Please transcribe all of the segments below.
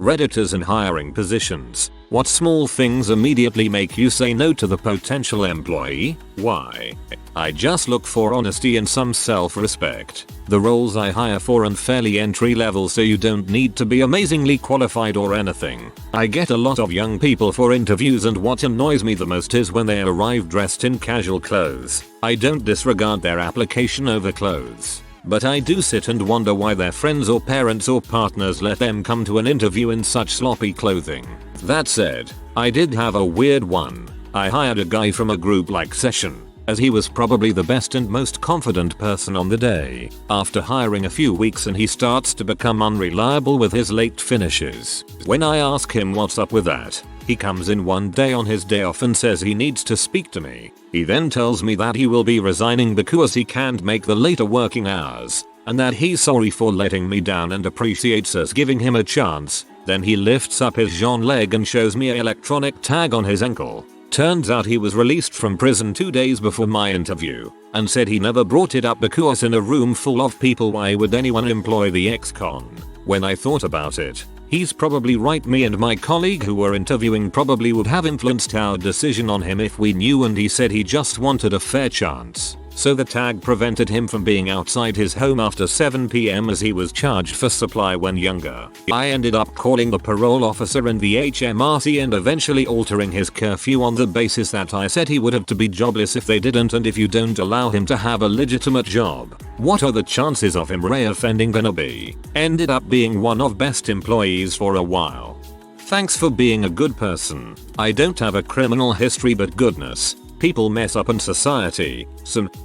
Redditors and hiring positions. What small things immediately make you say no to the potential employee? Why? I just look for honesty and some self-respect. The roles I hire for are fairly entry level, so you don't need to be amazingly qualified or anything. I get a lot of young people for interviews, and what annoys me the most is when they arrive dressed in casual clothes. I don't disregard their application over clothes, but I do sit and wonder why their friends or parents or partners let them come to an interview in such sloppy clothing. That said, I did have a weird one. I hired a guy from a group-like session, as he was probably the best and most confident person on the day. After hiring a few weeks, and he starts to become unreliable with his late finishes. When I ask him what's up with that, he comes in one day on his day off and says he needs to speak to me. He then tells me that he will be resigning because he can't make the later working hours, and that he's sorry for letting me down and appreciates us giving him a chance. Then he lifts up his Jean leg and shows me an electronic tag on his ankle. Turns out he was released from prison 2 days before my interview, and said he never brought it up because in a room full of people, why would anyone employ the ex-con? When I thought about it, he's probably right. Me and my colleague who were interviewing probably would have influenced our decision on him if we knew, and he said he just wanted a fair chance. So the tag prevented him from being outside his home after 7 PM, as he was charged for supply when younger. I ended up calling the parole officer and the HMRC and eventually altering his curfew on the basis that I said he would have to be jobless if they didn't, and if you don't allow him to have a legitimate job, what are the chances of him re-offending gonna be? Ended up being one of best employees for a while. Thanks for being a good person. I don't have a criminal history, but goodness, people mess up and society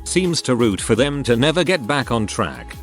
seems to root for them to never get back on track.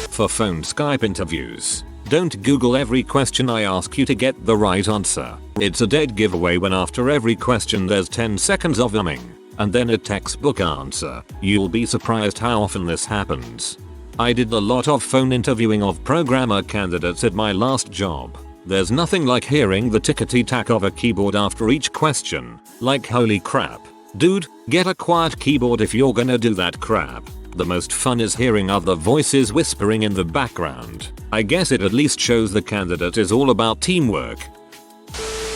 For phone Skype interviews, don't Google every question I ask you to get the right answer. It's a dead giveaway when after every question there's 10 seconds of umming, and then a textbook answer. You'll be surprised how often this happens. I did a lot of phone interviewing of programmer candidates at my last job. There's nothing like hearing the tickety-tack of a keyboard after each question. Like, holy crap. Dude, get a quiet keyboard if you're gonna do that crap. The most fun is hearing other voices whispering in the background. I guess it at least shows the candidate is all about teamwork.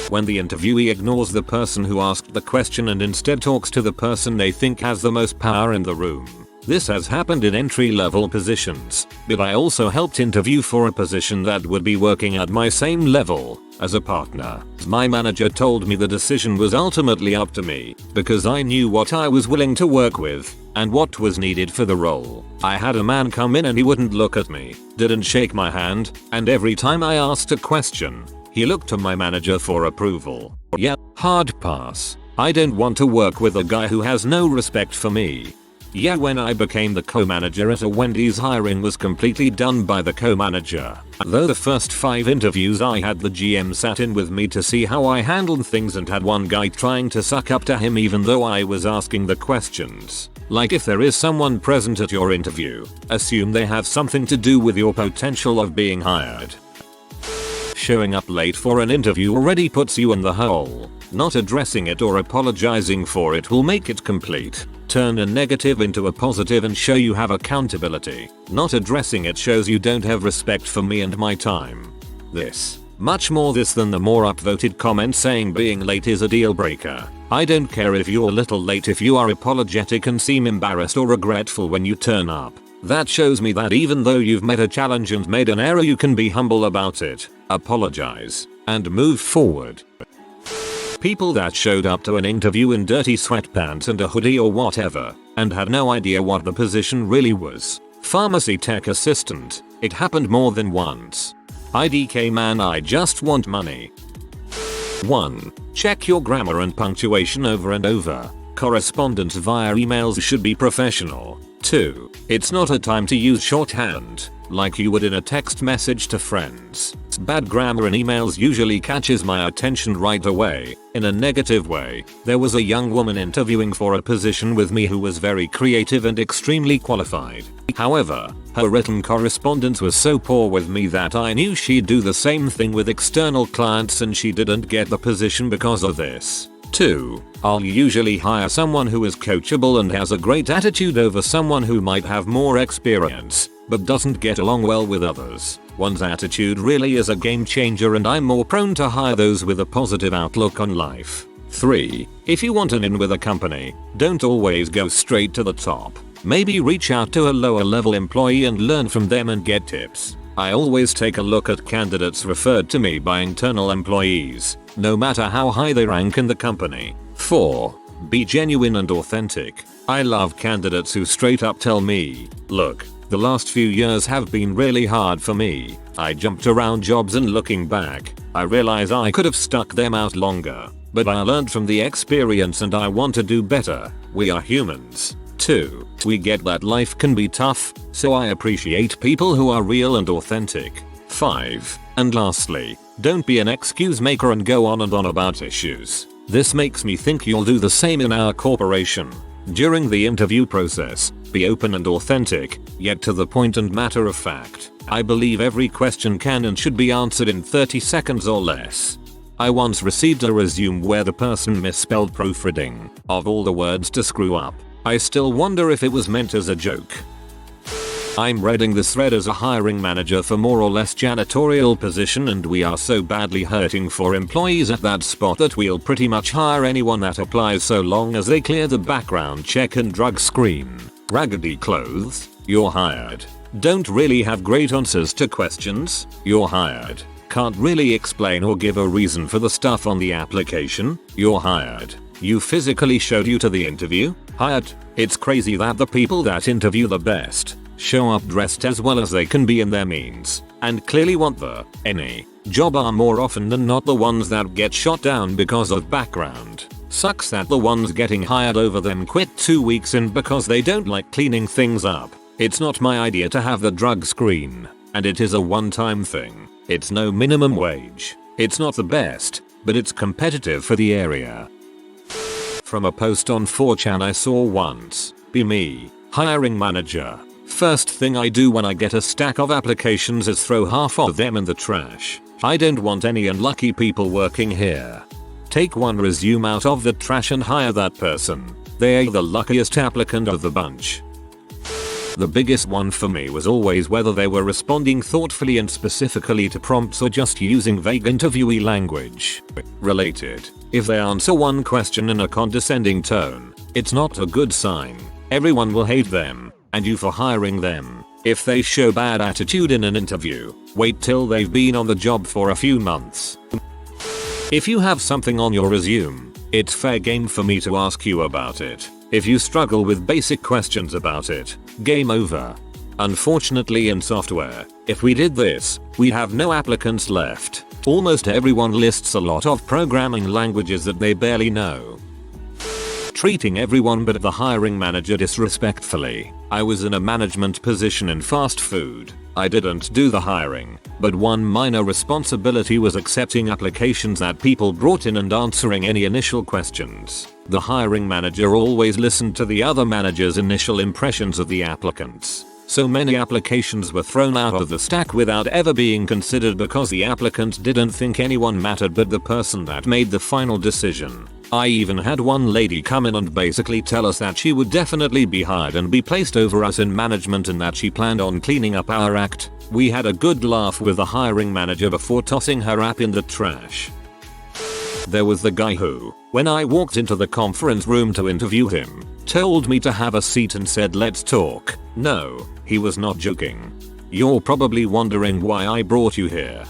When the interviewee ignores the person who asked the question and instead talks to the person they think has the most power in the room. This has happened in entry-level positions, but I also helped interview for a position that would be working at my same level as a partner. My manager told me the decision was ultimately up to me, because I knew what I was willing to work with and what was needed for the role. I had a man come in and he wouldn't look at me, didn't shake my hand, and every time I asked a question, he looked to my manager for approval. Yeah, hard pass. I don't want to work with a guy who has no respect for me. Yeah, when I became the co-manager at a Wendy's, hiring was completely done by the co-manager. Though the first 5 interviews I had, the GM sat in with me to see how I handled things and had one guy trying to suck up to him even though I was asking the questions. Like, if there is someone present at your interview, assume they have something to do with your potential of being hired. Showing up late for an interview already puts you in the hole. Not addressing it or apologizing for it will make it complete. Turn a negative into a positive and show you have accountability. Not addressing it shows you don't have respect for me and my time. Much more this than the more upvoted comment saying being late is a deal breaker. I don't care if you're a little late if you are apologetic and seem embarrassed or regretful when you turn up. That shows me that even though you've met a challenge and made an error, you can be humble about it, apologize, and move forward. People that showed up to an interview in dirty sweatpants and a hoodie or whatever, and had no idea what the position really was. Pharmacy tech assistant. It happened more than once. IDK man, I just want money. 1. Check your grammar and punctuation over and over. Correspondence via emails should be professional. 2. It's not a time to use shorthand, like you would in a text message to friends. Bad grammar in emails usually catches my attention right away. In a negative way, there was a young woman interviewing for a position with me who was very creative and extremely qualified. However, her written correspondence was so poor with me that I knew she'd do the same thing with external clients, and she didn't get the position because of this. 2. I'll usually hire someone who is coachable and has a great attitude over someone who might have more experience, but doesn't get along well with others. One's attitude really is a game changer, and I'm more prone to hire those with a positive outlook on life. 3. If you want an in with a company, don't always go straight to the top. Maybe reach out to a lower level employee and learn from them and get tips. I always take a look at candidates referred to me by internal employees, no matter how high they rank in the company. 4. Be genuine and authentic. I love candidates who straight up tell me, look, the last few years have been really hard for me. I jumped around jobs, and looking back, I realize I could have stuck them out longer. But I learned from the experience and I want to do better. We are humans. 2. We get that life can be tough, so I appreciate people who are real and authentic. 5. And lastly, don't be an excuse maker and go on and on about issues. This makes me think you'll do the same in our corporation. During the interview process, be open and authentic, yet to the point and matter of fact. I believe every question can and should be answered in 30 seconds or less. I once received a resume where the person misspelled proofreading. Of all the words to screw up, I still wonder if it was meant as a joke. I'm reading this thread as a hiring manager for more or less janitorial position, and we are so badly hurting for employees at that spot that we'll pretty much hire anyone that applies so long as they clear the background check and drug screen. Raggedy clothes, you're hired. Don't really have great answers to questions, you're hired. Can't really explain or give a reason for the stuff on the application, you're hired. You physically showed you to the interview, hired. It's crazy that the people that interview the best show up dressed as well as they can be in their means, and clearly want the any job are more often than not the ones that get shot down because of background. Sucks that the ones getting hired over them quit 2 weeks in because they don't like cleaning things up. It's not my idea to have the drug screen, and it is a one-time thing. It's no minimum wage. It's not the best, but it's competitive for the area. From a post on 4chan I saw once, be me, hiring manager. First thing I do when I get a stack of applications is throw half of them in the trash. I don't want any unlucky people working here. Take one resume out of the trash and hire that person. They're the luckiest applicant of the bunch. The biggest one for me was always whether they were responding thoughtfully and specifically to prompts or just using vague interviewee language. Related. If they answer one question in a condescending tone, it's not a good sign. Everyone will hate them, and you for hiring them. If they show bad attitude in an interview, wait till they've been on the job for a few months. If you have something on your resume, it's fair game for me to ask you about it. If you struggle with basic questions about it, game over. Unfortunately in software, if we did this, we'd have no applicants left. Almost everyone lists a lot of programming languages that they barely know. Treating everyone but the hiring manager disrespectfully. I was in a management position in fast food. I didn't do the hiring, but one minor responsibility was accepting applications that people brought in and answering any initial questions. The hiring manager always listened to the other managers' initial impressions of the applicants. So many applications were thrown out of the stack without ever being considered because the applicant didn't think anyone mattered but the person that made the final decision. I even had one lady come in and basically tell us that she would definitely be hired and be placed over us in management and that she planned on cleaning up our act. We had a good laugh with the hiring manager before tossing her app in the trash. There was the guy who, when I walked into the conference room to interview him, told me to have a seat and said let's talk. No, he was not joking. You're probably wondering why I brought you here.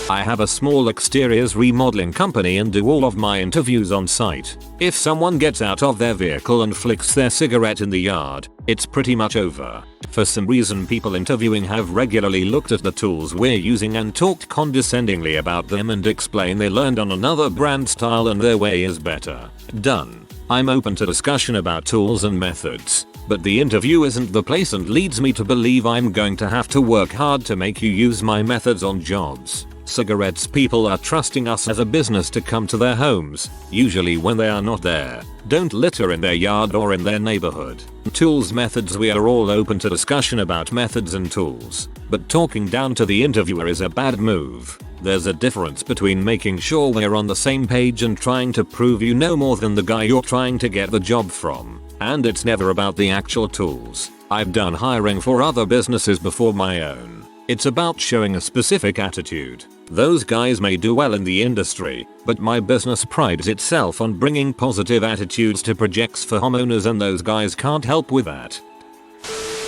I have a small exteriors remodeling company and do all of my interviews on site. If someone gets out of their vehicle and flicks their cigarette in the yard, it's pretty much over. For some reason people interviewing have regularly looked at the tools we're using and talked condescendingly about them and explain they learned on another brand style and their way is better. Done. I'm open to discussion about tools and methods, but the interview isn't the place and leads me to believe I'm going to have to work hard to make you use my methods on jobs. Cigarettes people are trusting us as a business to come to their homes, usually when they are not there. Don't litter in their yard or in their neighborhood. Tools methods we are all open to discussion about methods and tools, but talking down to the interviewer is a bad move. There's a difference between making sure we're on the same page and trying to prove you know more than the guy you're trying to get the job from. And it's never about the actual tools. I've done hiring for other businesses before my own. It's about showing a specific attitude. Those guys may do well in the industry, but my business prides itself on bringing positive attitudes to projects for homeowners, and those guys can't help with that.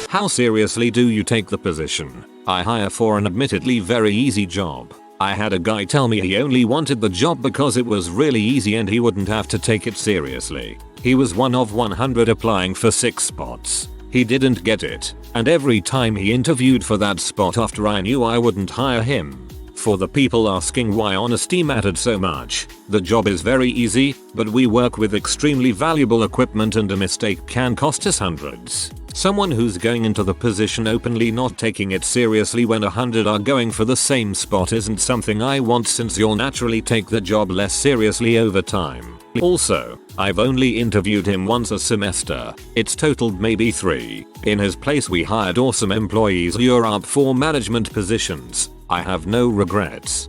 How seriously do you take the position? I hire for an admittedly very easy job. I had a guy tell me he only wanted the job because it was really easy and he wouldn't have to take it seriously. He was one of 100 applying for 6 spots. He didn't get it, and every time he interviewed for that spot after I knew I wouldn't hire him. For the people asking why honesty mattered so much, the job is very easy, but we work with extremely valuable equipment and a mistake can cost us hundreds. Someone who's going into the position openly not taking it seriously when 100 are going for the same spot isn't something I want, since you'll naturally take the job less seriously over time. Also, I've only interviewed him once a semester. It's totaled maybe 3. In his place we hired awesome employees who are up for management positions. I have no regrets.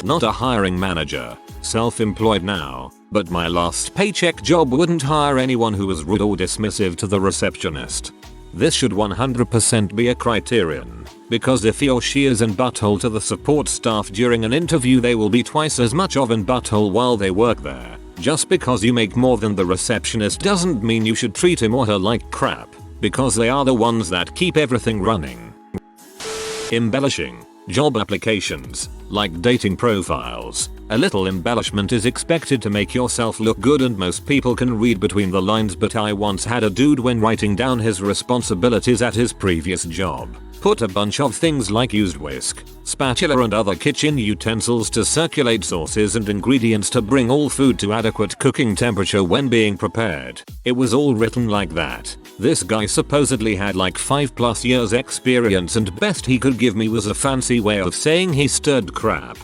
Not a hiring manager. Self-employed now, but my last paycheck job wouldn't hire anyone who was rude or dismissive to the receptionist. This should 100% be a criterion, because if he or she is an butthole to the support staff during an interview, they will be twice as much of an butthole while they work there. Just because you make more than the receptionist doesn't mean you should treat him or her like crap, because they are the ones that keep everything running. Embellishing job applications, like dating profiles. A little embellishment is expected to make yourself look good, and most people can read between the lines, but I once had a dude, when writing down his responsibilities at his previous job, put a bunch of things like used whisk, spatula and other kitchen utensils to circulate sauces and ingredients to bring all food to adequate cooking temperature when being prepared. It was all written like that. This guy supposedly had like 5+ years experience, and best he could give me was a fancy way of saying he stirred crap.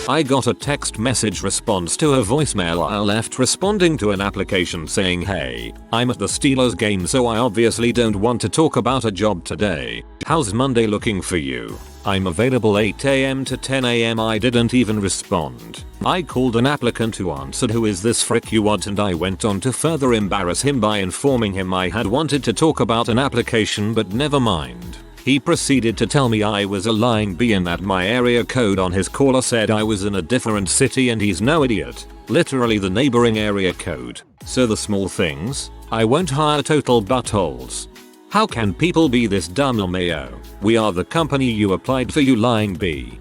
I got a text message response to a voicemail I left responding to an application saying, "Hey, I'm at the Steelers game, so I obviously don't want to talk about a job today. How's Monday looking for you? I'm available 8 AM to 10 AM. I didn't even respond. I called an applicant who answered, "Who is this frick you want?" and I went on to further embarrass him by informing him I had wanted to talk about an application, but never mind. He proceeded to tell me I was a lying bee and that my area code on his caller said I was in a different city, and he's no idiot. Literally the neighboring area code. So the small things? I won't hire total buttholes. How can people be this dumb, LMAO? We are the company you applied for, you lying bee.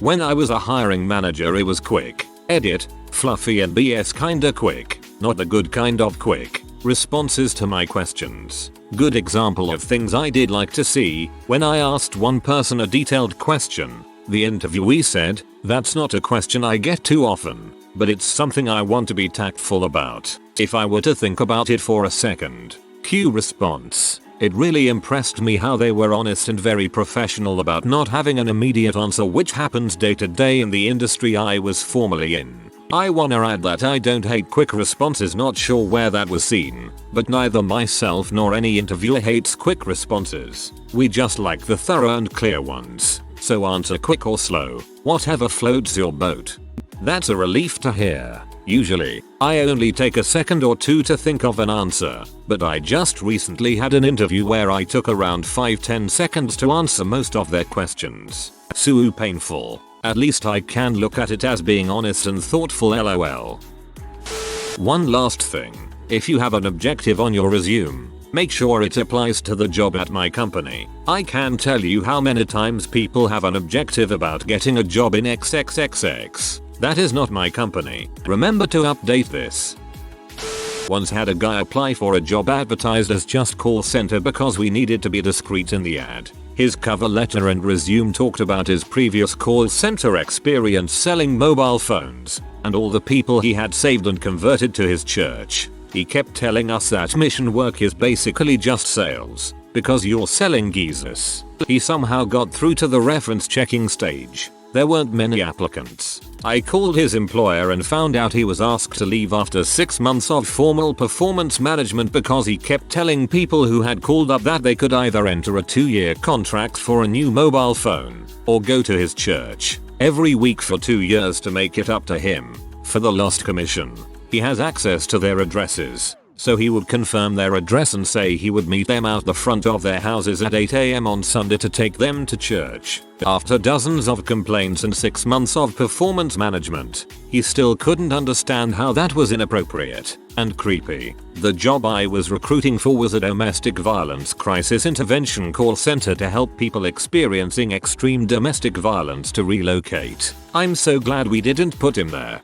When I was a hiring manager, it was quick, edit, fluffy and BS kinda quick, not the good kind of quick, responses to my questions. Good example of things I did like to see: when I asked one person a detailed question, the interviewee said, "That's not a question I get too often, but it's something I want to be tactful about. If I were to think about it for a second." Cue response. It really impressed me how they were honest and very professional about not having an immediate answer, which happens day to day in the industry I was formerly in. I wanna add that I don't hate quick responses, not sure where that was seen, but neither myself nor any interviewer hates quick responses. We just like the thorough and clear ones. So answer quick or slow, whatever floats your boat. That's a relief to hear. Usually, I only take a second or two to think of an answer, but I just recently had an interview where I took around 5-10 seconds to answer most of their questions. So painful. At least I can look at it as being honest and thoughtful, lol. One last thing. If you have an objective on your resume, make sure it applies to the job at my company. I can't tell you how many times people have an objective about getting a job in XXXX. That is not my company. Remember to update this. Once had a guy apply for a job advertised as just call center because we needed to be discreet in the ad. His cover letter and resume talked about his previous call center experience selling mobile phones and all the people he had saved and converted to his church. He kept telling us that mission work is basically just sales, because you're selling Jesus. He somehow got through to the reference checking stage. There weren't many applicants. I called his employer and found out he was asked to leave after 6 months of formal performance management because he kept telling people who had called up that they could either enter a 2-year contract for a new mobile phone or go to his church every week for 2 years to make it up to him for the lost commission. He has access to their addresses. so he would confirm their address and say he would meet them out the front of their houses at 8 AM on Sunday to take them to church. After dozens of complaints and 6 months of performance management, he still couldn't understand how that was inappropriate and creepy. The job I was recruiting for was a domestic violence crisis intervention call center to help people experiencing extreme domestic violence to relocate. I'm so glad we didn't put him there.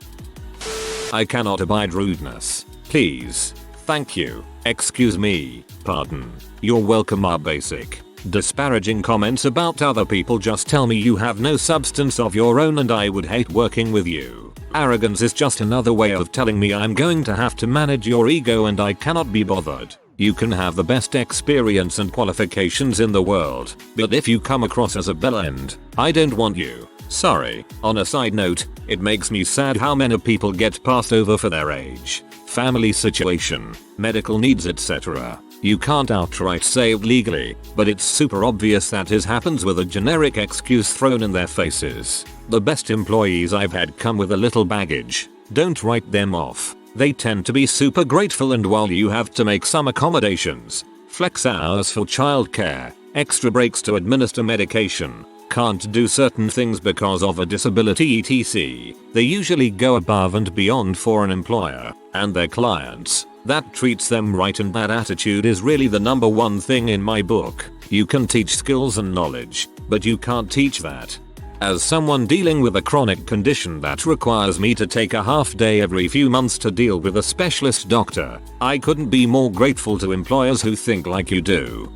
I cannot abide rudeness. Please. Thank you. Excuse me. Pardon. You're welcome are basic. Disparaging comments about other people just tell me you have no substance of your own and I would hate working with you. Arrogance is just another way of telling me I'm going to have to manage your ego and I cannot be bothered. You can have the best experience and qualifications in the world, but if you come across as a bell end, I don't want you. Sorry. On a side note, it makes me sad how many people get passed over for their age, family situation, medical needs, etc. You can't outright say it legally, but it's super obvious that this happens with a generic excuse thrown in their faces. The best employees I've had come with a little baggage. Don't write them off. They tend to be super grateful, and while you have to make some accommodations, flex hours for childcare, extra breaks to administer medication, can't do certain things because of a disability etc. They usually go above and beyond for an employer and their clients that treats them right, and that attitude is really the number one thing in my book. You can teach skills and knowledge, but you can't teach that. As someone dealing with a chronic condition that requires me to take a half day every few months to deal with a specialist doctor, I couldn't be more grateful to employers who think like you do.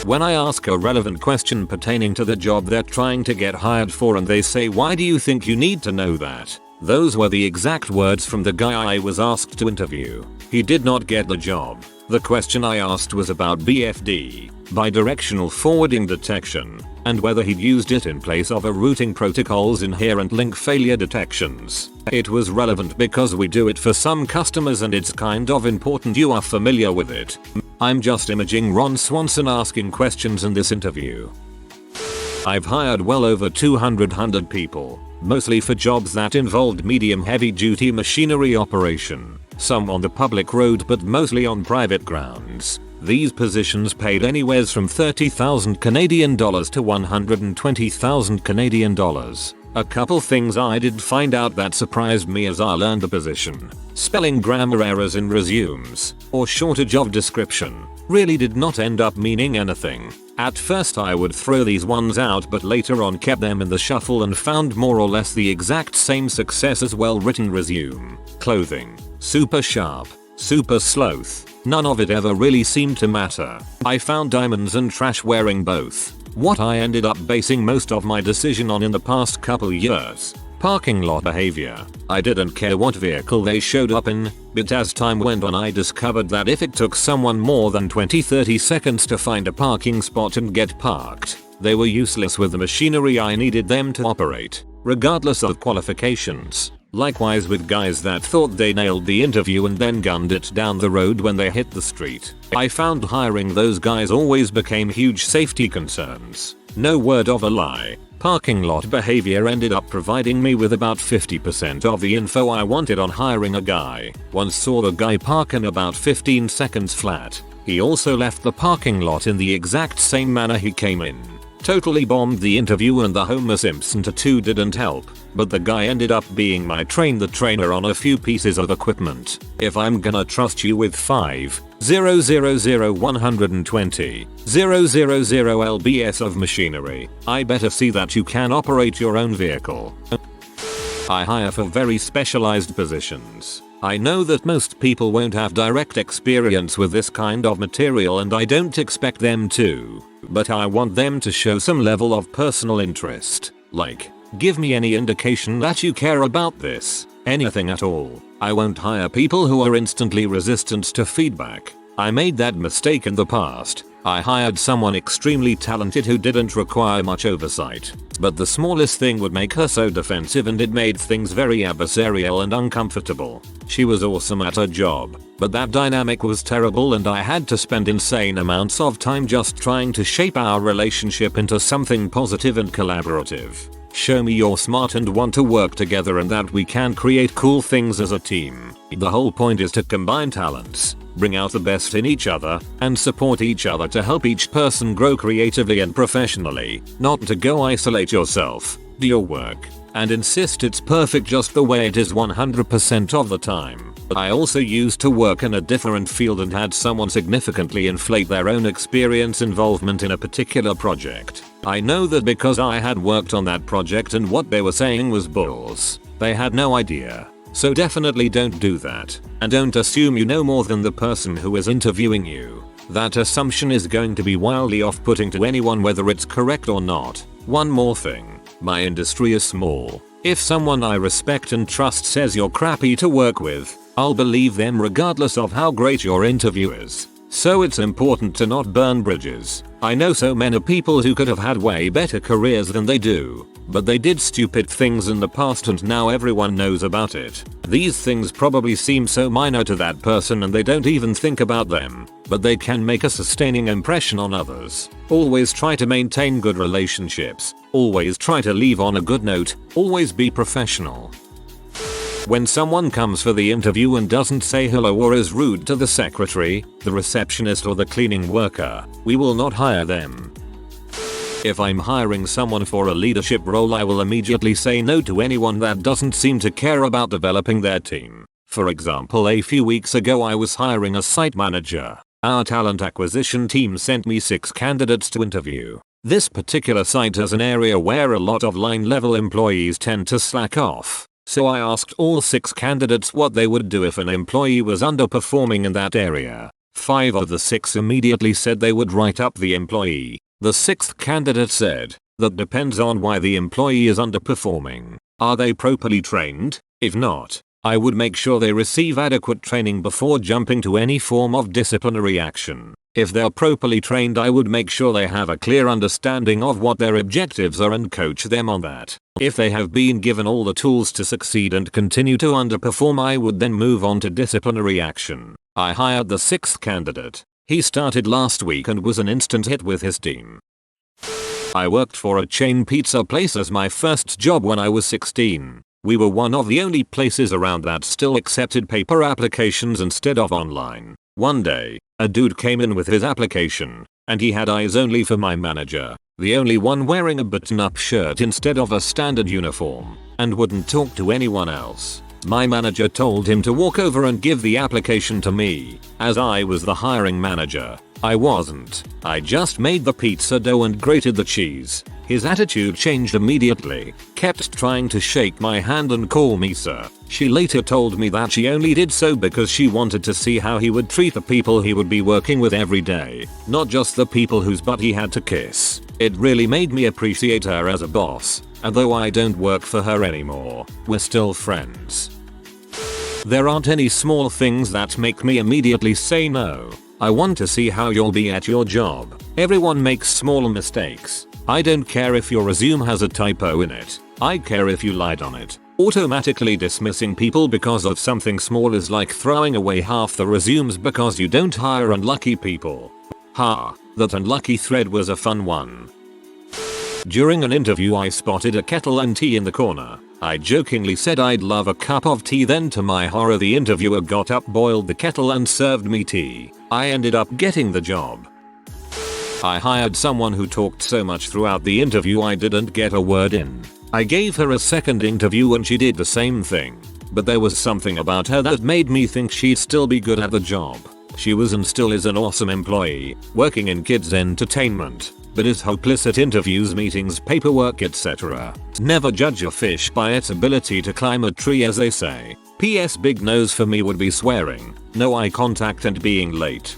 When I ask a relevant question pertaining to the job they're trying to get hired for and they say, "Why do you think you need to know that?" Those were the exact words from the guy I was asked to interview. He did not get the job. The question I asked was about BFD, bidirectional forwarding detection, and whether he'd used it in place of a routing protocol's inherent link failure detections. It was relevant because we do it for some customers and it's kind of important you are familiar with it. I'm just imaging Ron Swanson asking questions in this interview. I've hired well over 200 people, mostly for jobs that involved medium heavy duty machinery operation, some on the public road but mostly on private grounds. These positions paid anywhere from 30,000 Canadian dollars to 120,000 Canadian dollars. A couple things I did find out that surprised me as I learned the position. Spelling grammar errors in resumes, or shortage of description, really did not end up meaning anything. At first I would throw these ones out, but later on kept them in the shuffle and found more or less the exact same success as well written resume. Clothing. Super sharp. Super sloth. None of it ever really seemed to matter. I found diamonds and trash wearing both. What I ended up basing most of my decision on in the past couple years. Parking lot behavior. I didn't care what vehicle they showed up in, but as time went on I discovered that if it took someone more than 20-30 seconds to find a parking spot and get parked, they were useless with the machinery I needed them to operate, regardless of qualifications. Likewise with guys that thought they nailed the interview and then gunned it down the road when they hit the street. I found hiring those guys always became huge safety concerns. No word of a lie. Parking lot behavior ended up providing me with about 50% of the info I wanted on hiring a guy. Once saw the guy park in about 15 seconds flat. He also left the parking lot in the exact same manner he came in. Totally bombed the interview and the Homer Simpson tattoo didn't help, but the guy ended up being my train the trainer on a few pieces of equipment. If I'm gonna trust you with 5,000,120,000 lbs of machinery, I better see that you can operate your own vehicle. I hire for very specialized positions. I know that most people won't have direct experience with this kind of material and I don't expect them to, but I want them to show some level of personal interest. Like, give me any indication that you care about this, anything at all. I won't hire people who are instantly resistant to feedback. I made that mistake in the past. I hired someone extremely talented who didn't require much oversight, but the smallest thing would make her so defensive and it made things very adversarial and uncomfortable. She was awesome at her job, but that dynamic was terrible and I had to spend insane amounts of time just trying to shape our relationship into something positive and collaborative. Show me you're smart and want to work together and that we can create cool things as a team. The whole point is to combine talents, bring out the best in each other, and support each other to help each person grow creatively and professionally, not to go isolate yourself, do your work, and insist it's perfect just the way it is 100% of the time. I also used to work in a different field and had someone significantly inflate their own experience involvement in a particular project. I know that because I had worked on that project and what they were saying was bulls. They had no idea. So definitely don't do that. And don't assume you know more than the person who is interviewing you. That assumption is going to be wildly off-putting to anyone whether it's correct or not. One more thing. My industry is small. If someone I respect and trust says you're crappy to work with, I'll believe them regardless of how great your interview is. So it's important to not burn bridges. I know so many people who could have had way better careers than they do, but they did stupid things in the past and now everyone knows about it. These things probably seem so minor to that person and they don't even think about them, but they can make a sustaining impression on others. Always try to maintain good relationships. Always try to leave on a good note. Always be professional. When someone comes for the interview and doesn't say hello or is rude to the secretary, the receptionist or the cleaning worker, we will not hire them. If I'm hiring someone for a leadership role, I will immediately say no to anyone that doesn't seem to care about developing their team. For example, a few weeks ago I was hiring a site manager. Our talent acquisition team sent me 6 candidates to interview. This particular site is an area where a lot of line-level employees tend to slack off. So I asked all 6 candidates what they would do if an employee was underperforming in that area. 5 of the 6 immediately said they would write up the employee. The 6th candidate said, that depends on why the employee is underperforming. Are they properly trained? If not, I would make sure they receive adequate training before jumping to any form of disciplinary action. If they're properly trained, I would make sure they have a clear understanding of what their objectives are and coach them on that. If they have been given all the tools to succeed and continue to underperform, I would then move on to disciplinary action. I hired the 6th candidate. He started last week and was an instant hit with his team. I worked for a chain pizza place as my first job when I was 16. We were one of the only places around that still accepted paper applications instead of online. One day, a dude came in with his application, and he had eyes only for my manager, the only one wearing a button-up shirt instead of a standard uniform, and wouldn't talk to anyone else. My manager told him to walk over and give the application to me, as I was the hiring manager. I wasn't. I just made the pizza dough and grated the cheese. His attitude changed immediately, kept trying to shake my hand and call me sir. She later told me that she only did so because she wanted to see how he would treat the people he would be working with every day, not just the people whose butt he had to kiss. It really made me appreciate her as a boss, and though I don't work for her anymore, we're still friends. There aren't any small things that make me immediately say no. I want to see how you'll be at your job. Everyone makes small mistakes. I don't care if your resume has a typo in it. I care if you lied on it. Automatically dismissing people because of something small is like throwing away half the resumes because you don't hire unlucky people. Ha, that unlucky thread was a fun one. During an interview I spotted a kettle and tea in the corner. I jokingly said I'd love a cup of tea, then to my horror the interviewer got up, boiled the kettle and served me tea. I ended up getting the job. I hired someone who talked so much throughout the interview I didn't get a word in. I gave her a second interview and she did the same thing. But there was something about her that made me think she'd still be good at the job. She was and still is an awesome employee, working in kids entertainment, but is hopeless at interviews, meetings, paperwork, etc. Never judge a fish by its ability to climb a tree, as they say. PS big nose for me would be swearing, no eye contact, and being late.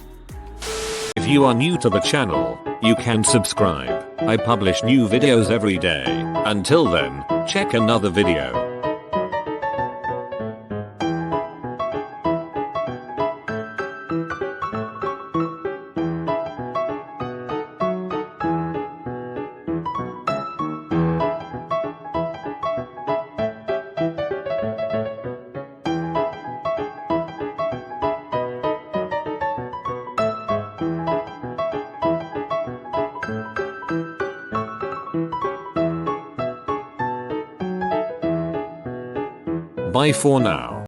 If you are new to the channel, you can subscribe. I publish new videos every day. Until then, check another video. Bye for now.